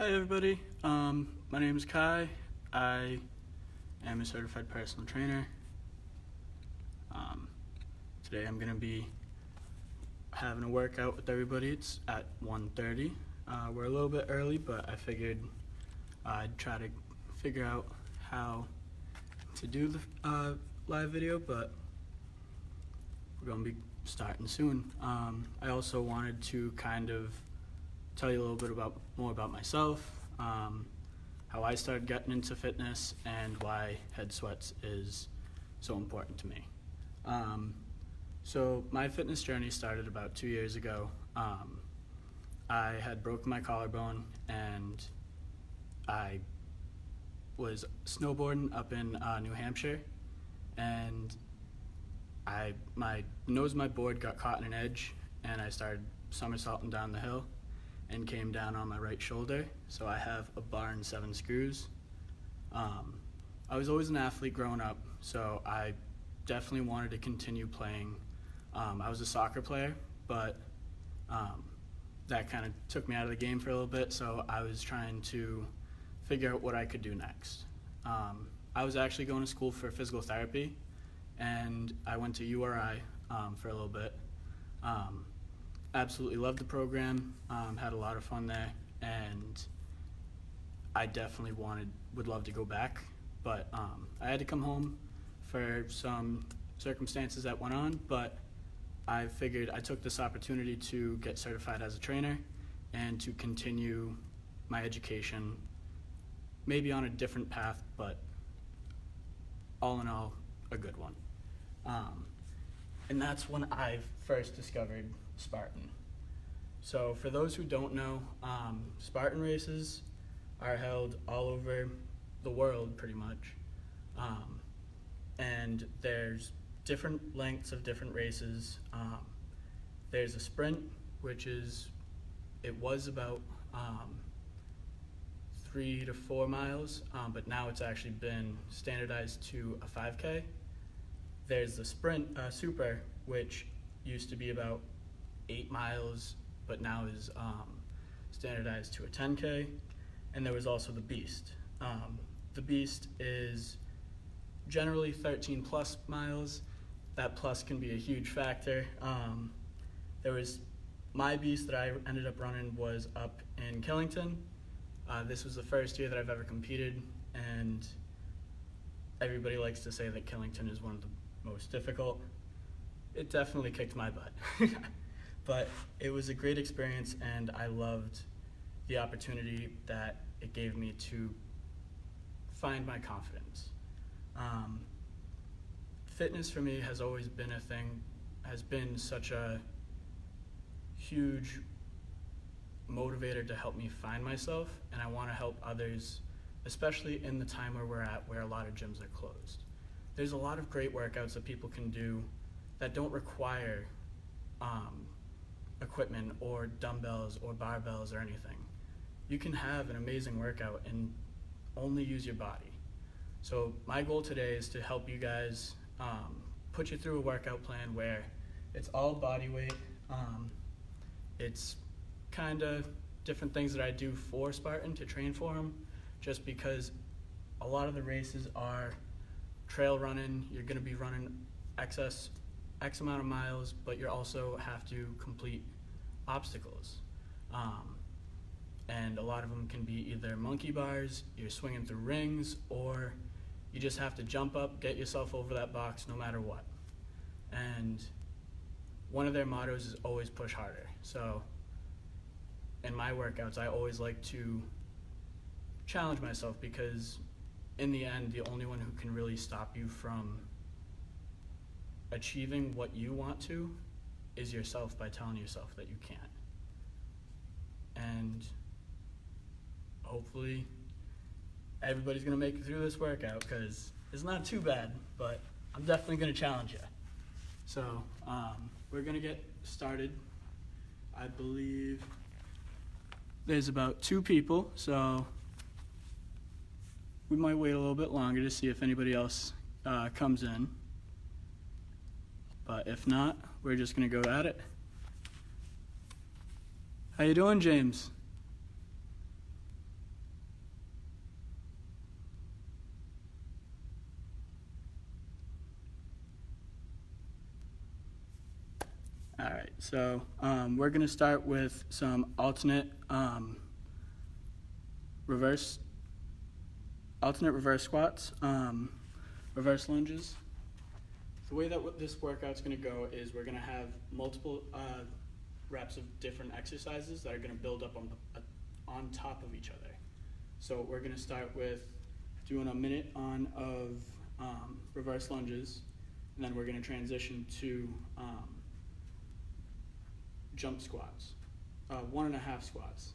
Hi everybody, my name is Kai. I am a certified personal trainer. Today I'm going to be having a workout with everybody. It's at 1:30. We're a little bit early, but I figured I'd try to figure out how to do the live video, but we're going to be starting soon. I also wanted to kind of tell you a little bit more about myself, how I started getting into fitness, and why Headsweats is so important to me. So my fitness journey started about 2 years ago. I had broken my collarbone and I was snowboarding up in New Hampshire, and my nose of my board got caught in an edge, and I started somersaulting down the hill and came down on my right shoulder. So I have a bar and 7 screws. I was always an athlete growing up, so I definitely wanted to continue playing. I was a soccer player, but that kind of took me out of the game for a little bit, so I was trying to figure out what I could do next. I was actually going to school for physical therapy, and I went to URI for a little bit. Absolutely loved the program, had a lot of fun there, and I definitely would love to go back, but I had to come home for some circumstances that went on, but I figured I took this opportunity to get certified as a trainer and to continue my education, maybe on a different path, but all in all, a good one. And that's when I first discovered Spartan. So for those who don't know, Spartan races are held all over the world pretty much. And there's different lengths of different races. There's a sprint, which was about 3 to 4 miles, but now it's actually been standardized to a 5K. There's the sprint super, which used to be about 8 miles, but now is standardized to a 10K. And there was also the beast. The beast is generally 13 plus miles. That plus can be a huge factor. My beast that I ended up running was up in Killington. This was the first year that I've ever competed, and everybody likes to say that Killington is one of the most difficult. It definitely kicked my butt. But it was a great experience, and I loved the opportunity that it gave me to find my confidence. Fitness for me has always been has been such a huge motivator to help me find myself, and I want to help others, especially in the time where we're at, where a lot of gyms are closed. There's a lot of great workouts that people can do that don't require equipment or dumbbells or barbells or anything. You can have an amazing workout and only use your body. So my goal today is to help you guys put you through a workout plan where it's all body weight. It's kind of different things that I do for Spartan to train for them, just because a lot of the races are trail running. You're going to be running X amount of miles, but you also have to complete obstacles. And a lot of them can be either monkey bars, you're swinging through rings, or you just have to jump up, get yourself over that box no matter what. And one of their mottos is always push harder. So in my workouts, I always like to challenge myself, because in the end, the only one who can really stop you from achieving what you want to is yourself, by telling yourself that you can't. And hopefully everybody's gonna make it through this workout, because it's not too bad, but I'm definitely gonna challenge you. So we're gonna get started. I believe there's about 2 people, so we might wait a little bit longer to see if anybody else comes in. But if not, we're just gonna go at it. How you doing, James? so we're gonna start with some alternate reverse squats, reverse lunges. The way that this workout's gonna go is we're gonna have multiple reps of different exercises that are gonna build up on top of each other. So we're gonna start with doing a minute of reverse lunges, and then we're gonna transition to jump squats, 1.5 squats.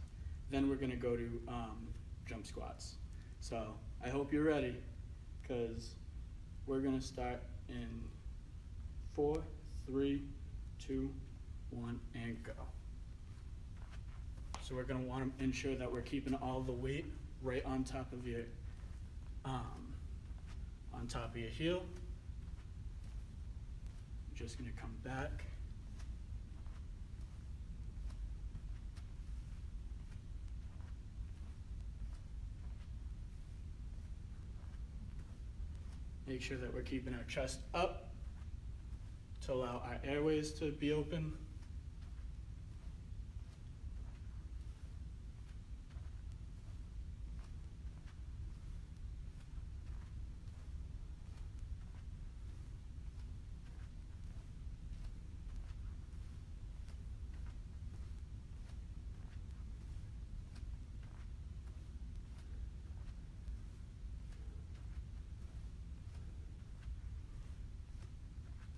Then we're gonna go to jump squats. So I hope you're ready, because we're gonna start in 4, 3, 2, 1, and go. So we're gonna wanna ensure that we're keeping all the weight right on top of your heel. Just gonna come back. Make sure that we're keeping our chest up to allow our airways to be open.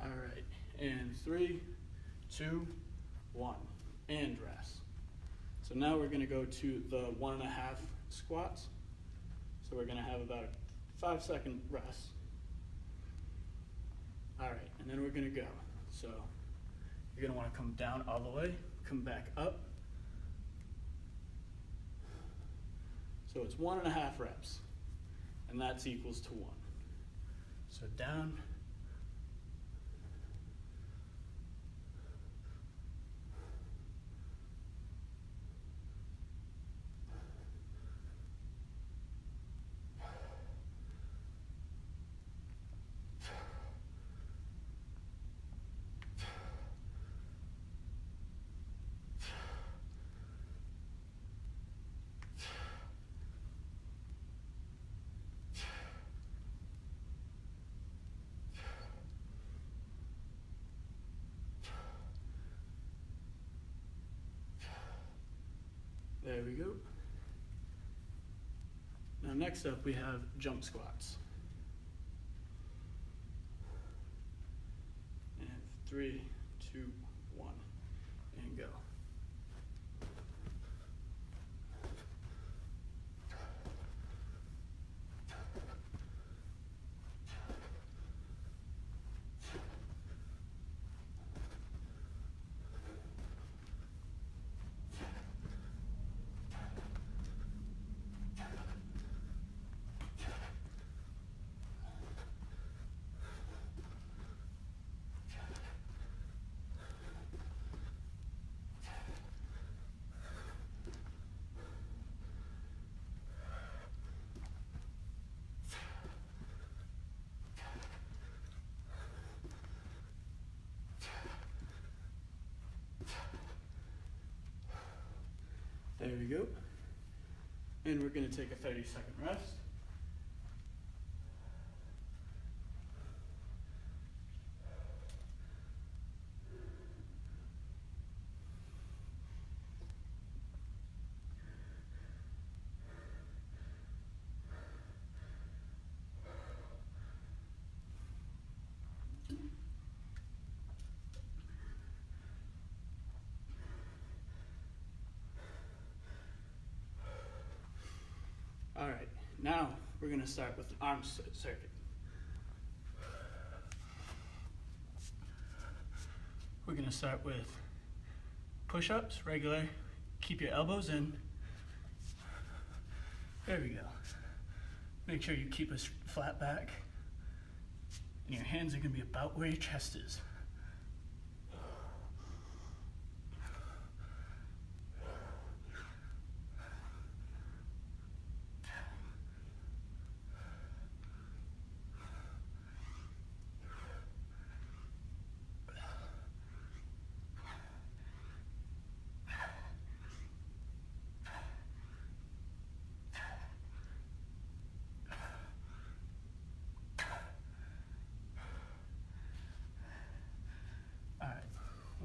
All right, and 3, 2, 1, and rest. So now we're gonna go to the 1.5 squats. So we're gonna have about a 5-second rest. All right, and then we're gonna go. So you're gonna wanna come down all the way, come back up. So it's 1.5 reps, and that's equals to 1. So down, there we go. Now next up we have jump squats. And 3, 2, 1, and go. There we go. And we're gonna take a 30-second rest. All right, now we're gonna start with an arm circuit. We're gonna start with push-ups, regular. Keep your elbows in. There we go. Make sure you keep a flat back. And your hands are gonna be about where your chest is.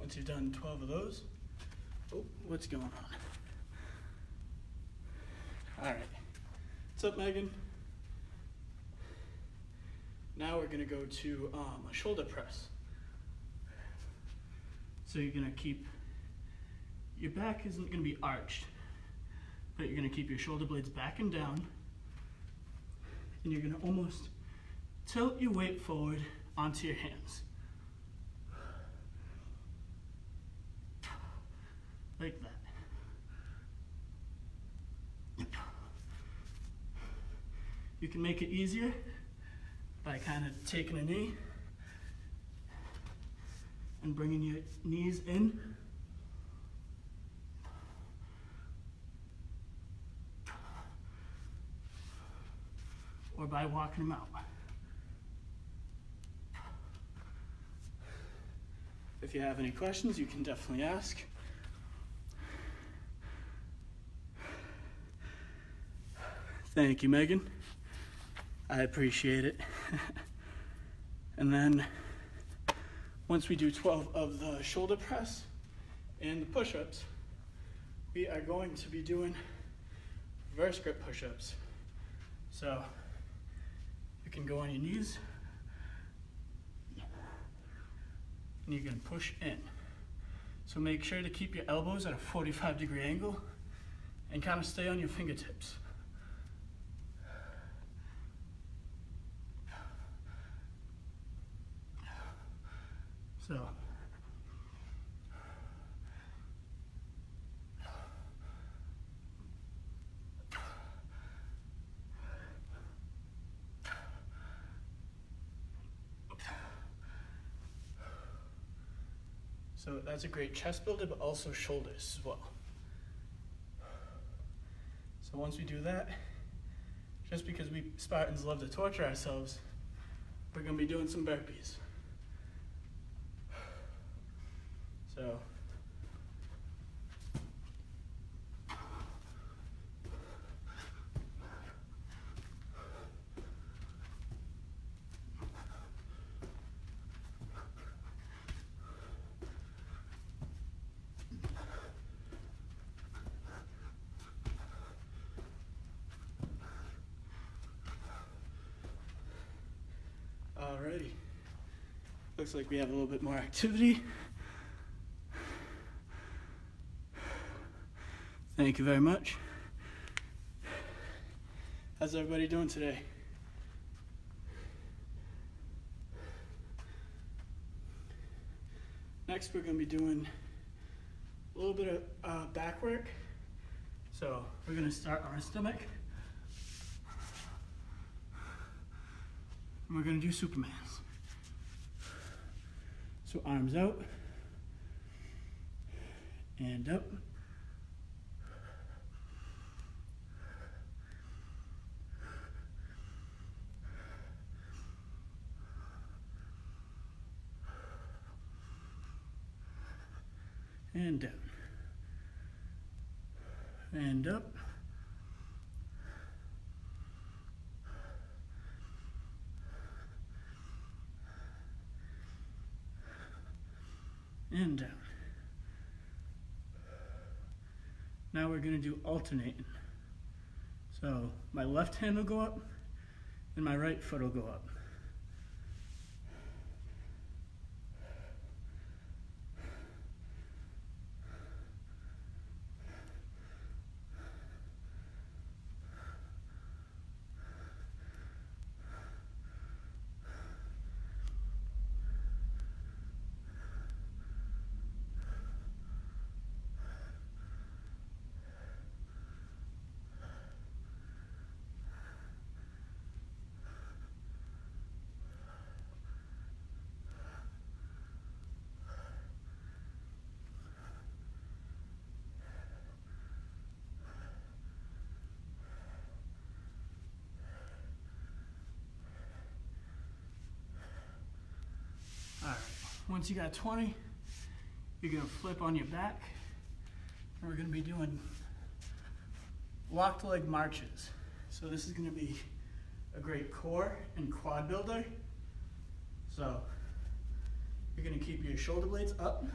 Once you've done 12 of those, oh, what's going on? All right, what's up, Megan? Now we're gonna go to a shoulder press. So you're gonna keep, your back isn't gonna be arched, but you're gonna keep your shoulder blades back and down, and you're gonna almost tilt your weight forward onto your hands. Like that. You can make it easier by kind of taking a knee and bringing your knees in. Or by walking them out. If you have any questions, you can definitely ask. Thank you, Megan. I appreciate it. And then once we do 12 of the shoulder press and the push-ups, we are going to be doing reverse grip push-ups. So you can go on your knees and you can push in. So make sure to keep your elbows at a 45-degree angle and kind of stay on your fingertips. So, that's a great chest builder, but also shoulders as well. So once we do that, just because we Spartans love to torture ourselves, we're gonna be doing some burpees. So, alrighty. Looks like we have a little bit more activity. Thank you very much. How's everybody doing today? Next, we're going to be doing a little bit of back work. So we're going to start on our stomach. And we're going to do Supermans. So arms out and up. And down, and up, and down. Now we're going to do alternating. So my left hand will go up and my right foot will go up. Once you got 20, you're gonna flip on your back, and we're gonna be doing locked leg marches. So this is gonna be a great core and quad builder. So you're gonna keep your shoulder blades up,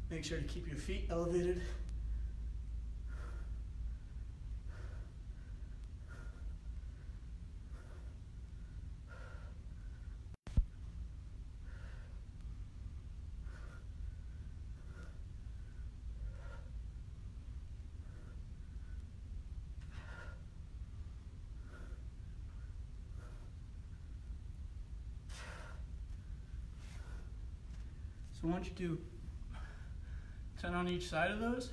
Make sure to keep your feet elevated. So once you do 10 on each side of those,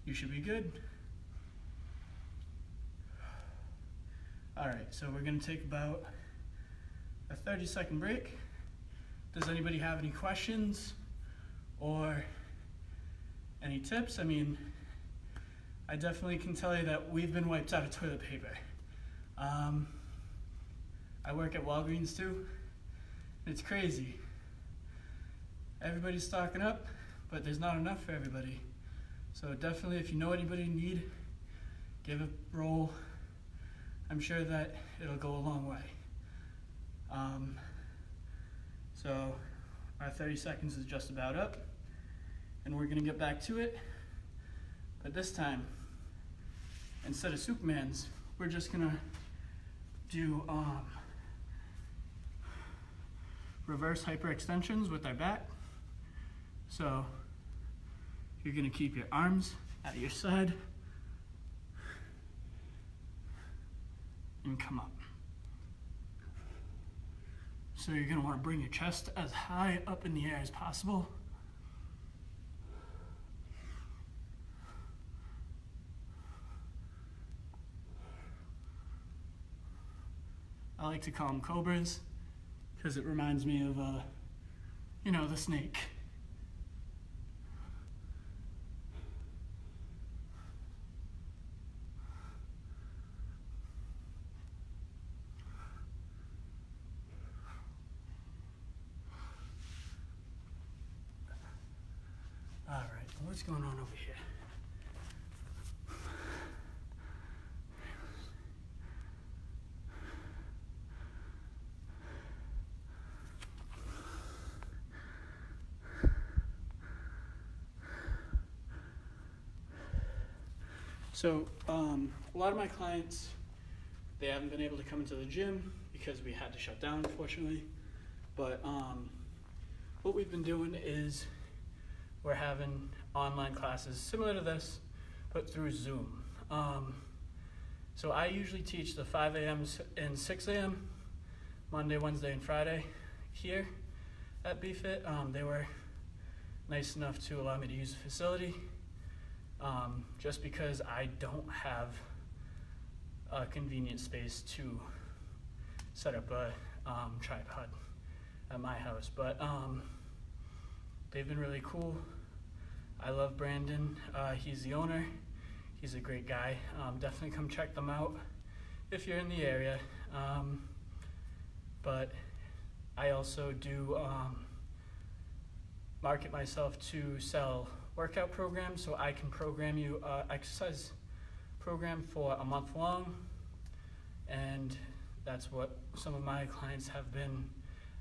you should be good. All right, so we're gonna take about a 30-second break. Does anybody have any questions or any tips? I mean, I definitely can tell you that we've been wiped out of toilet paper. I work at Walgreens too. It's crazy. Everybody's stocking up, but there's not enough for everybody. So definitely, if you know anybody in need, give a roll. I'm sure that it'll go a long way. So our 30 seconds is just about up, and we're gonna get back to it. But this time, instead of Supermans, we're just gonna do reverse hyperextensions with our back. So you're gonna keep your arms at your side and come up. So you're gonna wanna bring your chest as high up in the air as possible. I like to call them cobras because it reminds me of, you know, the snake. All right, what's going on over here? So a lot of my clients, they haven't been able to come into the gym because we had to shut down, unfortunately. But what we've been doing is we're having online classes similar to this, but through Zoom. So I usually teach the 5 a.m. and 6 a.m. Monday, Wednesday, and Friday here at BFit. They were nice enough to allow me to use the facility. Just because I don't have a convenient space to set up a tripod at my house. But they've been really cool. I love Brandon. He's the owner. He's a great guy. Definitely come check them out if you're in the area. But I also do market myself to sell workout program, so I can program you an exercise program for a month long, and that's what some of my clients have been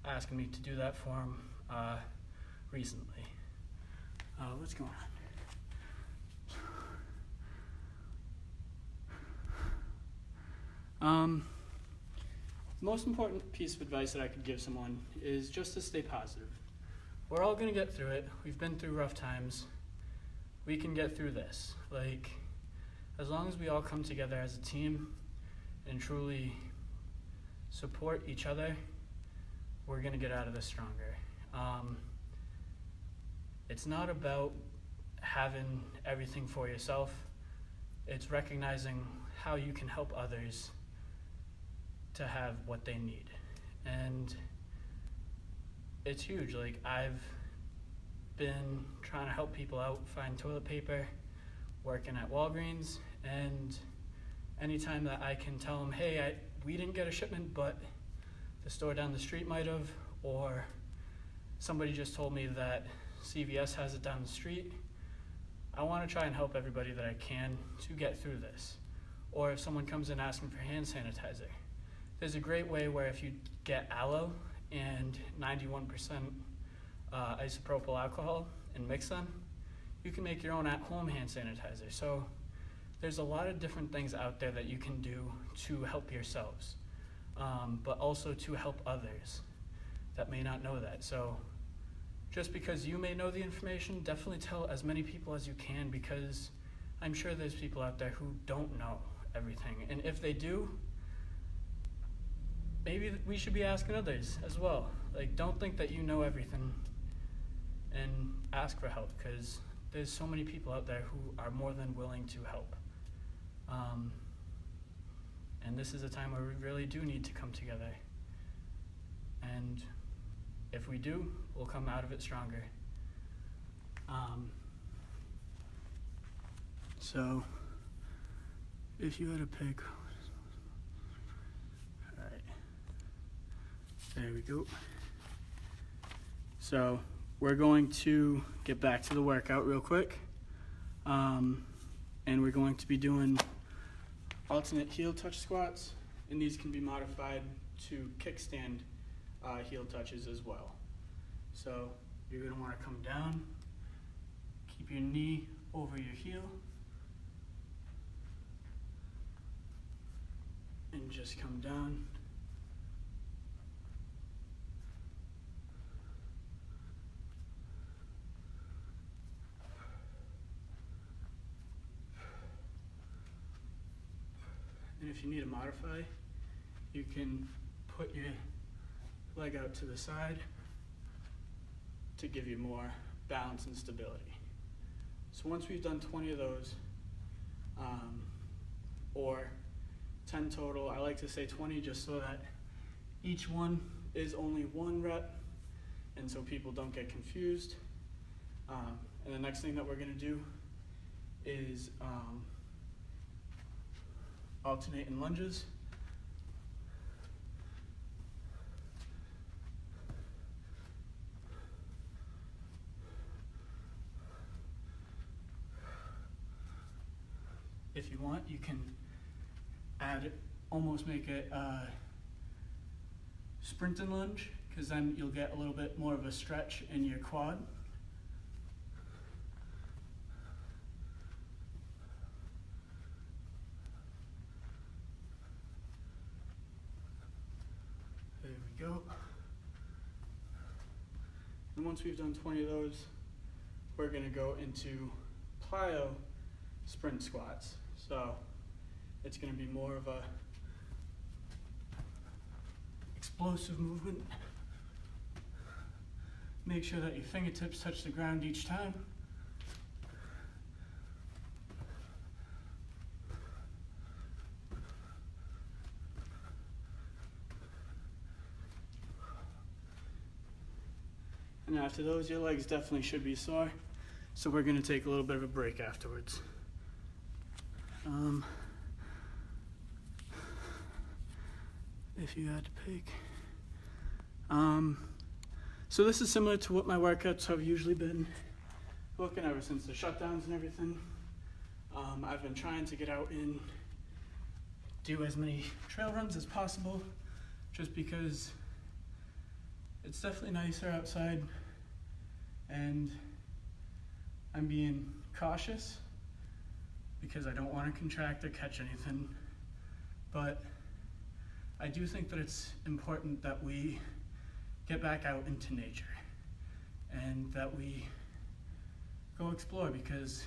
asking me to do that for them recently. What's going on? The most important piece of advice that I could give someone is just to stay positive. We're all gonna get through it. We've been through rough times. We can get through this. Like, as long as we all come together as a team and truly support each other, we're gonna get out of this stronger. It's not about having everything for yourself. It's recognizing how you can help others to have what they need. And it's huge. Like, I've been trying to help people out find toilet paper, working at Walgreens, and anytime that I can tell them, hey, we didn't get a shipment, but the store down the street might have, or somebody just told me that CVS has it down the street, I want to try and help everybody that I can to get through this. Or if someone comes in asking for hand sanitizer, there's a great way where if you get aloe and 91% isopropyl alcohol, and mix them, you can make your own at-home hand sanitizer. So there's a lot of different things out there that you can do to help yourselves, but also to help others that may not know that. So just because you may know the information, definitely tell as many people as you can, because I'm sure there's people out there who don't know everything. And if they do, maybe we should be asking others as well. Like, don't think that you know everything, and ask for help, because there's so many people out there who are more than willing to help. And this is a time where we really do need to come together. And if we do, we'll come out of it stronger. So, if you had to pick, all right, there we go. So, we're going to get back to the workout real quick. And we're going to be doing alternate heel touch squats, and these can be modified to kickstand heel touches as well. So you're going to want to come down, keep your knee over your heel, and just come down. And if you need to modify, you can put your leg out to the side to give you more balance and stability. So once we've done 20 of those, or 10 total, I like to say 20 just so that each one is only one rep, and so people don't get confused. And the next thing that we're gonna do is alternate in lunges. If you want, you can almost make it sprint and lunge, because then you'll get a little bit more of a stretch in your quad. There we go. And once we've done 20 of those, we're going to go into plyo sprint squats. So it's going to be more of a explosive movement. Make sure that your fingertips touch the ground each time. And after those, your legs definitely should be sore. So we're going to take a little bit of a break afterwards. If you had to pick. So this is similar to what my workouts have usually been looking ever since the shutdowns and everything. I've been trying to get out and do as many trail runs as possible, just because it's definitely nicer outside, and I'm being cautious because I don't want to contract or catch anything. But I do think that it's important that we get back out into nature and that we go explore, because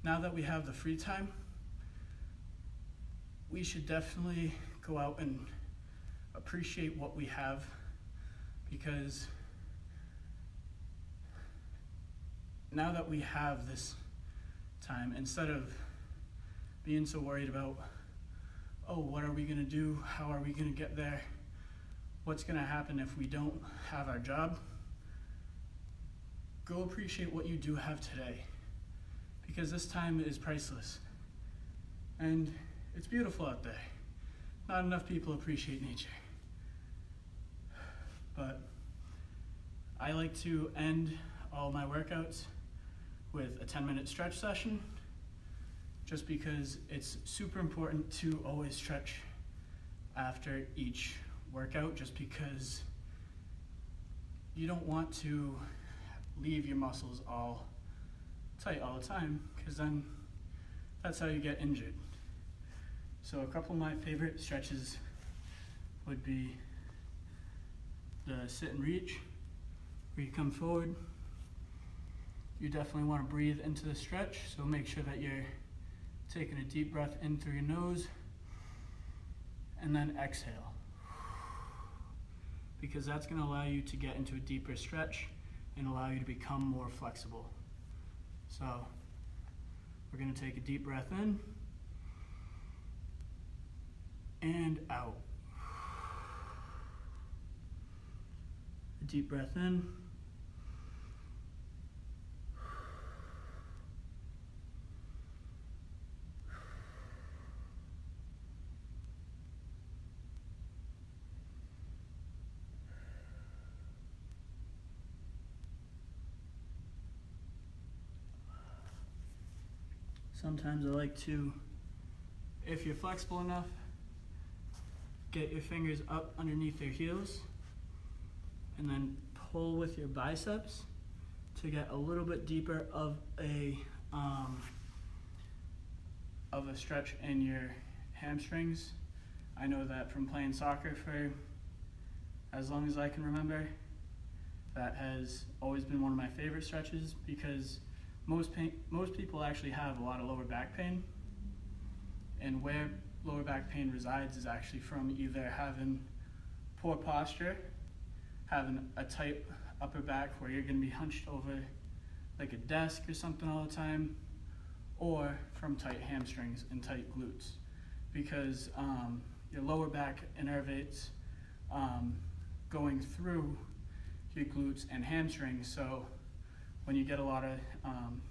now that we have the free time, we should definitely go out and appreciate what we have, because now that we have this time, instead of being so worried about, oh, what are we gonna do? How are we gonna get there? What's gonna happen if we don't have our job? Go appreciate what you do have today, because this time is priceless. And it's beautiful out there. Not enough people appreciate nature. But I like to end all my workouts with a 10-minute stretch session, just because it's super important to always stretch after each workout, just because you don't want to leave your muscles all tight all the time, because then that's how you get injured. So a couple of my favorite stretches would be the sit and reach, where you come forward. You definitely want to breathe into the stretch, so make sure that you're taking a deep breath in through your nose and then exhale, because that's going to allow you to get into a deeper stretch and allow you to become more flexible. So we're going to take a deep breath in and out. A deep breath in. Sometimes I like to, if you're flexible enough, get your fingers up underneath your heels and then pull with your biceps to get a little bit deeper of a stretch in your hamstrings. I know that from playing soccer for as long as I can remember, that has always been one of my favorite stretches, because most people actually have a lot of lower back pain, and where lower back pain resides is actually from either having poor posture, having a tight upper back where you're going to be hunched over like a desk or something all the time, or from tight hamstrings and tight glutes, because your lower back innervates going through your glutes and hamstrings. So when you get a lot of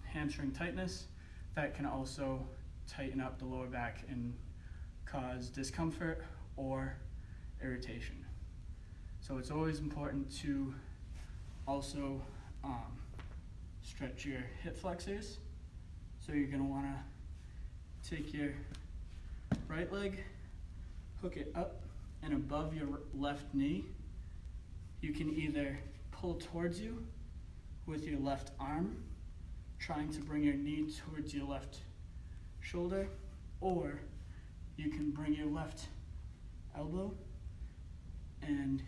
hamstring tightness, that can also tighten up the lower back and cause discomfort or irritation. So it's always important to also stretch your hip flexors. So you're going to want to take your right leg, hook it up and above your left knee. You can either pull towards you with your left arm, trying to bring your knee towards your left shoulder, or you can bring your left elbow and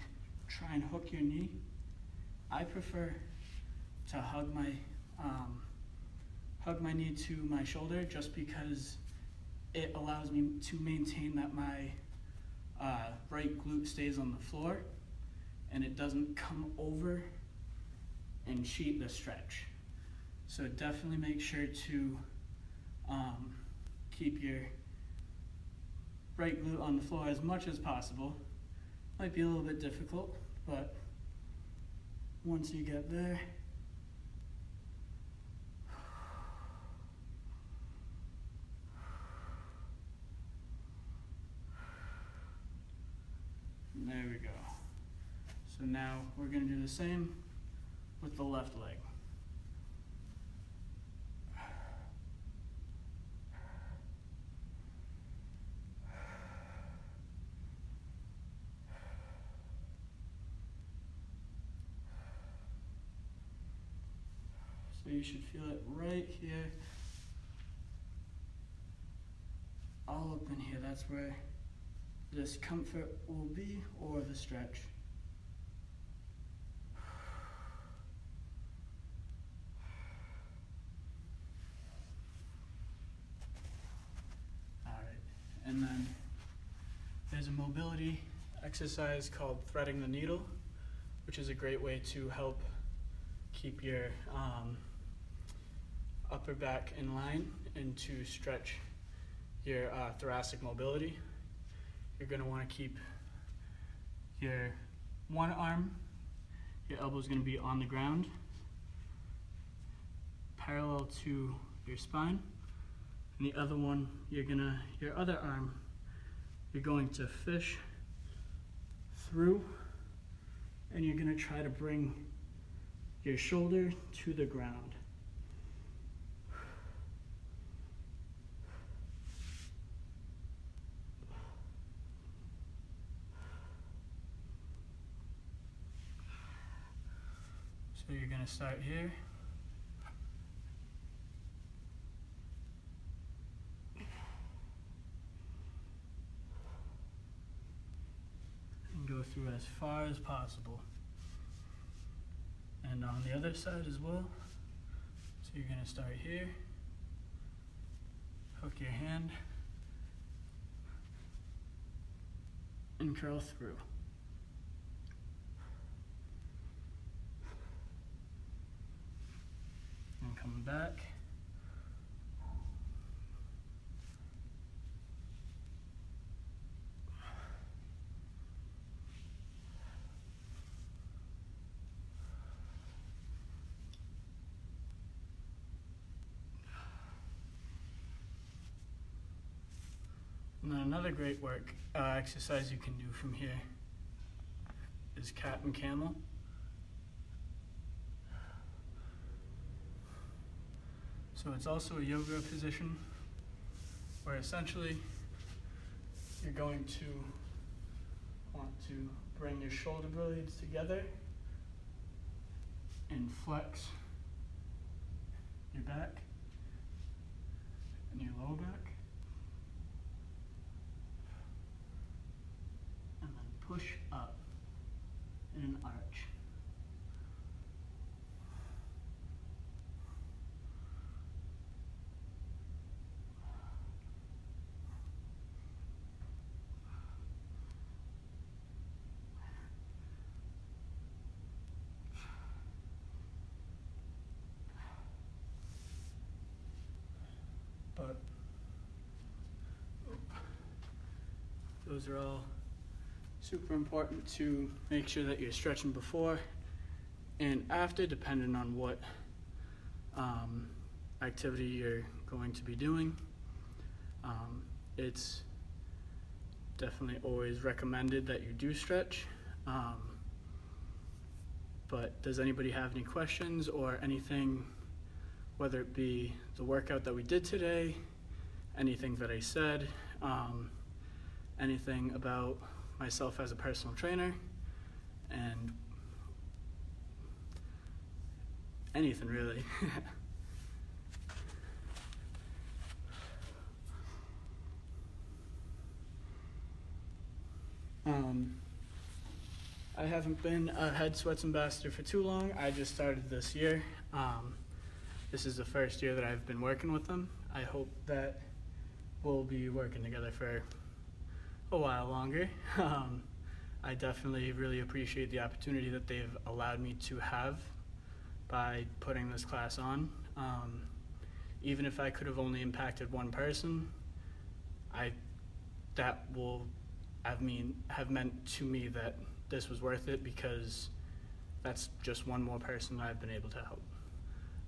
try and hook your knee. I prefer to hug my knee to my shoulder, just because it allows me to maintain that my right glute stays on the floor and it doesn't come over and cheat the stretch. So definitely make sure to keep your right glute on the floor as much as possible. Might be a little bit difficult, but once you get there, there we go. So now we're going to do the same with the left leg. So you should feel it right here, all up in here. That's where discomfort will be, or the stretch. All right, and then there's a mobility exercise called threading the needle, which is a great way to help keep your upper back in line and to stretch your thoracic mobility. You're going to want to keep your one arm, your elbow is going to be on the ground, parallel to your spine, and the other one, your other arm, you're going to fish through, and you're going to try to bring your shoulder to the ground. So you're going to start here. And go through as far as possible. And on the other side as well. So you're going to start here. Hook your hand. And curl through. And come back. And then another great exercise you can do from here is cat and camel. So it's also a yoga position where essentially you're going to want to bring your shoulder blades together and flex your back and your lower back. And then push up in an arch. But those are all super important to make sure that you're stretching before and after, depending on what activity you're going to be doing. It's definitely always recommended that you do stretch. But does anybody have any questions or anything, whether it be the workout that we did today, anything that I said, anything about myself as a personal trainer, and anything really. I haven't been a Headsweats Ambassador for too long. I just started this year. This is the first year that I've been working with them. I hope that we'll be working together for a while longer. I definitely really appreciate the opportunity that they've allowed me to have by putting this class on. Even if I could have only impacted one person, that will have meant to me that this was worth it, because that's just one more person that I've been able to help.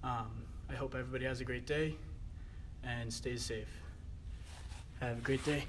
I hope everybody has a great day and stays safe. Have a great day.